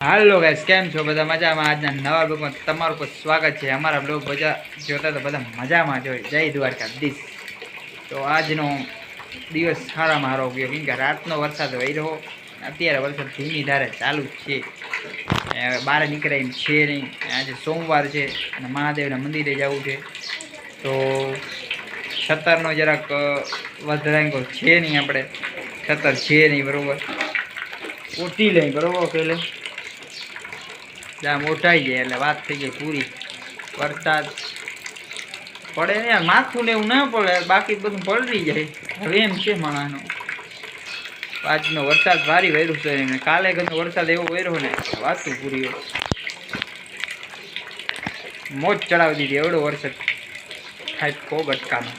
હાલો guys, કેમ છો બધા? મજામાં? આજના નવા બ્લોગમાં તમારું કોઈ સ્વાગત છે. અમારા બ્લોગ બધા જોતા તો બધા મજામાં જ હોય. જય દ્વારકાધીશ. તો આજનો દિવસ સારામાં સારો ગયો, કેમ કે રાતનો વરસાદ વહી રહ્યો, અત્યારે વરસાદ ધીમી ધારે ચાલુ જ છે. બહાર નીકળે એમ છે નહીં. આજે સોમવાર છે અને મહાદેવના મંદિરે જવું છે, તો છતરનો જરાક વધારાંગો છે નહીં. આપણે છતર છે નહીં, બરાબર. ઉઠી લઈ, બરાબર. પેલે જ્યાં મોટાઈ જાય એટલે વાત થઈ ગઈ પૂરી. વરસાદ પડે ને યાર, માથું ને એવું ના પડે, બાકી બધું પલળી જાય. હવે એમ છે માણાનો. આજનો વરસાદ ભારી વર્યો છે ને કાલે ગયો વરસાદ એવો વર્યો ને વાતું પૂરી હોય. મોજ ચડાવી દીધી એવડો વરસાદ થાય કોગ અટકાનો.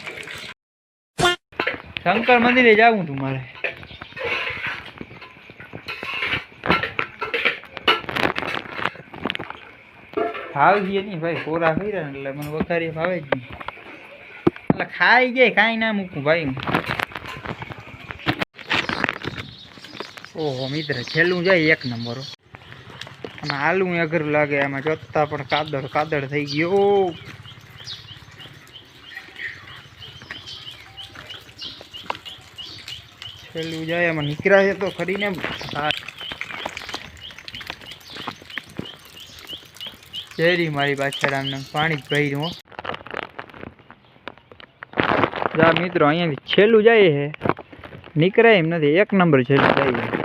શંકર મંદિરે જાવું તું મારે. ભાવજી નહીં ભાઈ, કોરા કર્યા એટલે મને વઘારી ભાવે જ નહીં. એટલે ખાઈ જાય, કાંઈ ના મૂકું ભાઈ. ઓહો મિત્ર, છેલ્લું જાય એક નંબર. અને હાલું અઘર લાગે આમાં, જોતા પણ કાદળ કાદળ થઈ ગયો. છેલ્લું જાય એમાં નીકળ્યા તો ખરીને. શેરી મારી પાછળ આમને પાણી જ ભર્યું. જા મિત્રો, અહીંયાથી છેલ્લું જાય છે, નીકળાય એમ નથી. એક નંબર છેલ્લું જાય છે.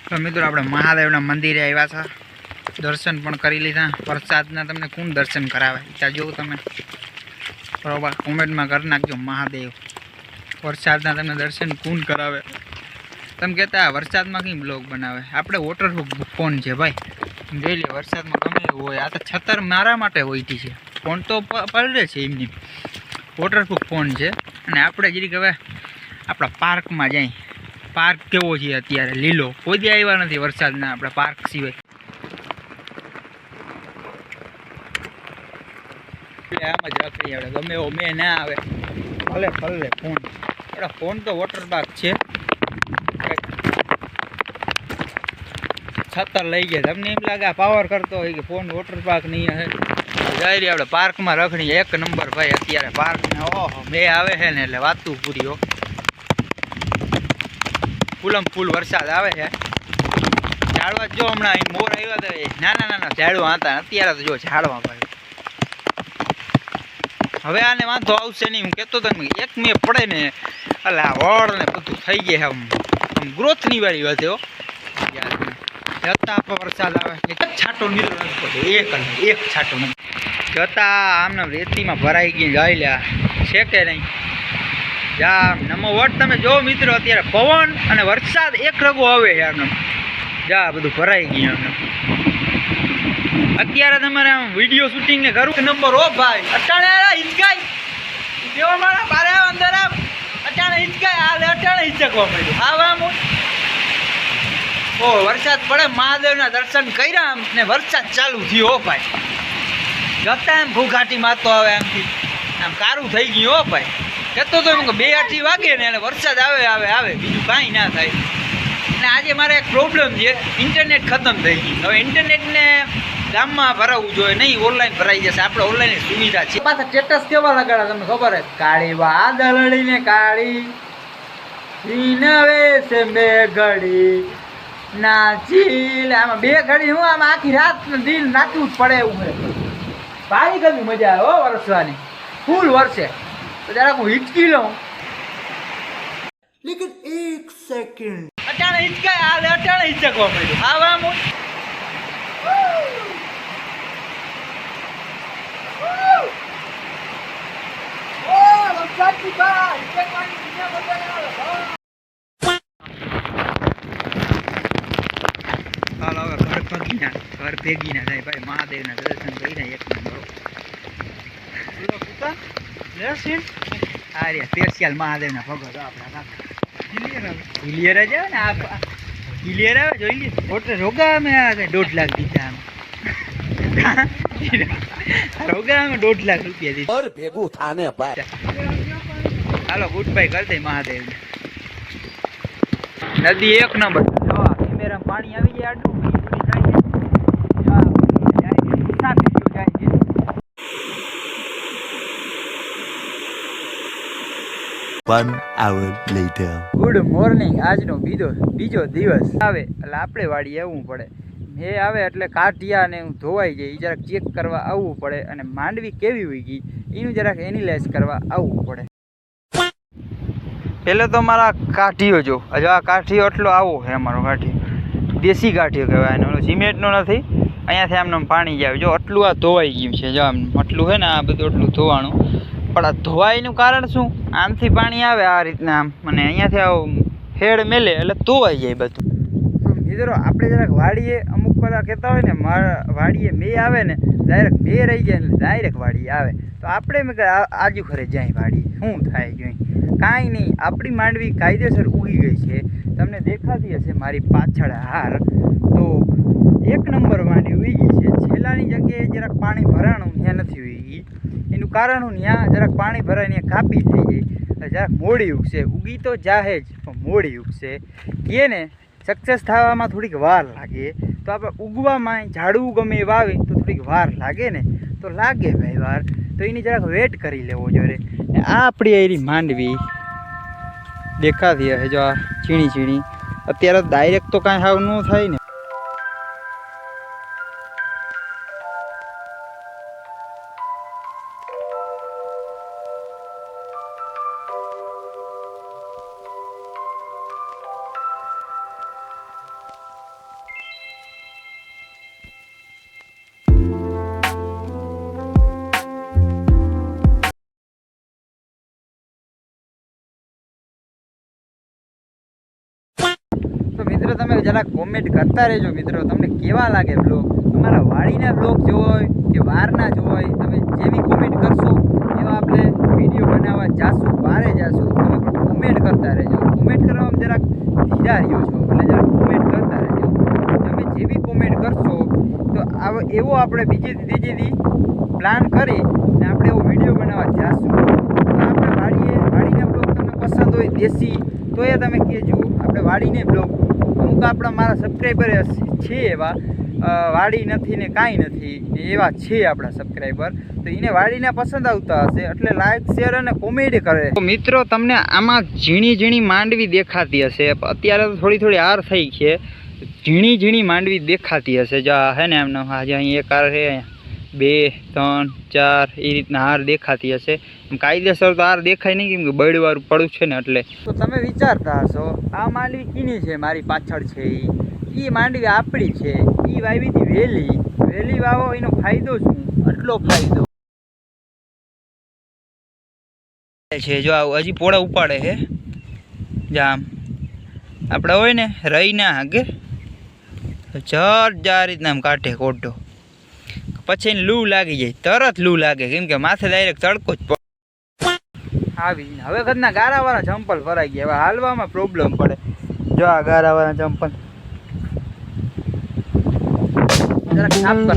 તો મિત્રો, આપણે મહાદેવના મંદિરે આવ્યા હતા, દર્શન પણ કરી લીધા. વરસાદના તમને કોણ દર્શન કરાવે ત્યાં જોવું તમે, બરાબર. કોમેન્ટમાં કરી નાખજો મહાદેવ વરસાદના તમને દર્શન કોણ કરાવે. તમે કહેતા વરસાદમાં કઈ બ્લોગ બનાવે? આપણે વોટરપ્રૂફ ફોન છે ભાઈ, જોઈ લે. વરસાદમાં ગમે એવું હોય. આ તો છતર મારા માટે હોઈતી છે, ફોન તો પલળે છે એમની. વોટરપ્રૂફ ફોન છે. અને આપણે જરીક હવે આપણા પાર્કમાં જાય. પાર્ક કેવો છે અત્યારે? લીલો. કોઈ દી આવ્યા નથી વરસાદના આપણે પાર્ક સિવાય. આમ જ રાખી આપણે, ગમે એવો મેં ના આવે ભલે ભલે ફોન. આપણા ફોન તો વોટર પાર્ક છે. છતર લઈ ગયા. તમને એમ લાગે પાવર કરતો હોય કે ફોન વોટર પાર્ક નહીં હે. જાય રહી આપણે પાર્કમાં રખડી. એક નંબર ભાઈ અત્યારે પાર્કને. ઓહો મેં આવે છે ને એટલે વાતું પૂરી હો. ફૂલમ ફૂલ વરસાદ આવે છે. ઝાડવા જો હમણાં અહીં મોર આવ્યા હતા, નાના નાના ઝાડવા હતા. અત્યારે તો જો ઝાડવા ભાઈ. હવે આને વાંધો આવશે નહીં. હું કહેતો હતો એક મેં પડે ને એટલે આ વળ ને બધું થઈ ગયા. આમ ગ્રોથની વાળી વાત હો. જતા વરસાદ આવે એક છાંટો નીકળો નથી, એક છાંટો નથી જતા. આમને રેતીમાં ભરાઈ ગઈ ગાઈ લ્યા છે કે નહીં. જા નમો વટ. તમે જો મિત્રો, અત્યારે પવન અને વરસાદ એક રગો આવે છે આમને. જા બધું ભરાઈ ગયું આમને. અત્યારે તમારે આમ વિડીયો શૂટિંગ ને કરવું નંબર હો ભાઈ. અટાણે હિચકાય કેવા મારા બારે અંદર આમ અટાણે હિચકાય. હાલે અટાણે હિચકવા મળ્યું. આમ ઓ વરસાદ પડે, મહાદેવના દર્શન કર્યા ને વરસાદ ચાલુ થયો હો ભાઈ. જતા એમ ભૂઘાટી મારતો આવે, એમથી આમ કારું થઈ ગયું હો ભાઈ. કહેતો તો એમ કે 2-8 વાગે ને એટલે વરસાદ આવે આવે આવે, બીજું કાંઈ ના થાય. અને આજે મારે એક પ્રોબ્લેમ છે, ઇન્ટરનેટ ખતમ થઈ ગઈ. હવે ઇન્ટરનેટને ગામમાં ભરાવવું જોઈએ નહીં, ઓનલાઈન ભરાઈ જશે. આપણે ઓનલાઈન સુવિધા છે. પાછા સ્ટેટસ કેવા લગાડા તમને ખબર હે? કાળી વાદળીને કાળી વે છે બે ઘડી નાચી. આમાં બે ઘડી હું આમાં આખી રાત દિન નાચવું જ પડે એવું છે. ભારી ગમી મજા આવે હો વરસવાની, ફૂલ વરસે તો જરાક હું હિચકી લઉં. લેકિન એક સેકન્ડ અટાણે હિચકાય હાલે, અટાણે હિચકવા મળ્યું. આવા મોટ હાલો હવે ઘર ભેગી ના થાય ભાઈ. મહાદેવના દર્શન કરીને એક નંબર. હા રે સ્પેશિયલ મહાદેવના ભગત આપણા કાકા ક્લિયર જ આવે ને. આ ક્લિયર આવે જોઈ લે. ખોટે રોગા અમે 1.5 લાખ દીધા. રોગા અમે 1.5 લાખ રૂપિયા દીધા ભેગું થાને ભાઈ. હાલો ગુડ બાય કરી દે મહાદેવ. નદી એક નંબર. કેમેરા પાણી આવી જાય આટલું One hour later. Good morning. આજનો બીજો દિવસ આવે એટલે આપણે વાડી આવવું પડે. મેં આવે એટલે કાઢિયા ને ધોવાઈ જાય એ જરાક ચેક કરવા આવવું પડે, અને માંડવી કેવી હોઈ ગઈ એનું જરાક એનાલાઇઝ કરવા આવવું પડે. પહેલાં તો મારા કાઠીઓ જો, હજુ આ કાઠીઓ એટલો આવો છે અમારો કાઠીઓ, દેશી કાઠીઓ કહેવાય એને, ઓલો સિમેન્ટનો નથી. અહીંયાથી આમને પાણી જાય જો આટલું આ ધોવાઈ ગયું છે. જો આમ આટલું છે ને આ બધું એટલું ધોવાનું. પણ આ ધોવાઈનું કારણ શું? આમથી પાણી આવે આ રીતના આમ, અને અહીંયાથી આવું હેડ મેલે એટલે ધોવાઈ જાય બધું. તો મિત્રો આપણે જરાક વાડીએ અમુક બધા કહેતા હોય ને વાડીએ મેં આવે ને ડાયરેક્ટ બે રહી જાય એટલે ડાયરેક્ટ વાડીએ આવે. તો આપણે મેં આજુ ખરે જાય વાડીએ શું થાય જોઈ. કાંઈ નહીં, આપણી માંડવી કાયદેસર ઉગી ગઈ છે. તમને દેખાતી હશે મારી પાછળ હાર, તો એક નંબર માંડવી ઉગી છે. છેલ્લાની જગ્યાએ જરાક પાણી ભરાણું ત્યાં નથી ઉગી. એનું કારણ હું ત્યાં જરાક પાણી ભરાય ત્યાં કાપી થઈ ગઈ, જરાક મોડી ઉગશે. ઉગી તો જાહે જ પણ મોડી ઉગશે. એને સક્સેસ થવામાં થોડીક વાર લાગે. તો આપણે ઉગવામાં ઝાડવું ગમે એ વાવી તો થોડીક વાર લાગે ને, તો લાગે ભાઈ વાર. તો એની જરાક વેટ કરી લેવો જોઈએ. આ આપણી એરી માંડવી દેખાતી હશે જો, આ ચીણી ચીણી. અત્યારે ડાયરેક્ટ તો કાંઈ હાવ ન થાય ને. તો મિત્રો તમે જરાક કોમેન્ટ કરતા રહેજો મિત્રો, તમને કેવા લાગે બ્લોગ. તમારા વાડીના બ્લોગ જોવો હોય કે બહારના જોવો હોય, તમે જેવી કોમેન્ટ કરશો એવા આપણે વિડીયો બનાવવા જાશું, બહારે જાશું. તમે પણ કોમેન્ટ કરતા રહેજો. કોમેન્ટ કરવામાં જરાક ધીરા રહ્યો છો એટલે જરાક કોમેન્ટ કરતા રહેજો. તમે જેવી કોમેન્ટ કરશો તો એવો આપણે બીજેથી પ્લાન કરી ને આપણે એવો વિડીયો બનાવવા જાશું. તો આપણે વાડીના બ્લોગ તમને પસંદ હોય દેશી તો એ તમે કહેજો. આપણે વાડીને બ્લોગ અમુક આપણા મારા સબસ્ક્રાઈબર છે એવા, વાડી નથી ને કાંઈ નથી એવા છે આપણા સબસ્ક્રાઈબર, તો એને વાડીને પસંદ આવતા હશે એટલે લાઈક શેર અને કોમેન્ટ કરે. તો મિત્રો તમને આમાં ઝીણી માંડવી દેખાતી હશે. અત્યારે તો થોડી હાર થઈ છે. ઝીણી માંડવી દેખાતી હશે. જો હે ને એમને આજે અહીં એક હાર છે, 2 3 4 એ રીતના હાર દેખાતી હશે. કાયદેસર તો હાર દેખાય નહીં કેમ કે બળવાળું પડું છે ને એટલે. તો તમે વિચારતા હશો આ માંડવી કીની છે? મારી પાછળ છે એ માંડવી આપણી છે. એ વાવી હતી વેલી વાવો એનો ફાયદો શું? આટલો ફાયદો છે. જો આવું હજી પોળા ઉપાડે છે. જામ આપણે હોય ને રહી ના હાગે જા રીતના આમ કાઢે કોઢો, પછી એને લૂ લાગી જાય. તરત લૂ લાગે કેમ કે માથે ડાયરેક્ટ તડકો જ આવી. હવે ઘરના ગારાવાળા ચંપલ ભરાઈ ગયા. હવે હાલવામાં પ્રોબ્લેમ પડે. જો આ ગારાવાળા ચંપલ જરાક સાફ કર.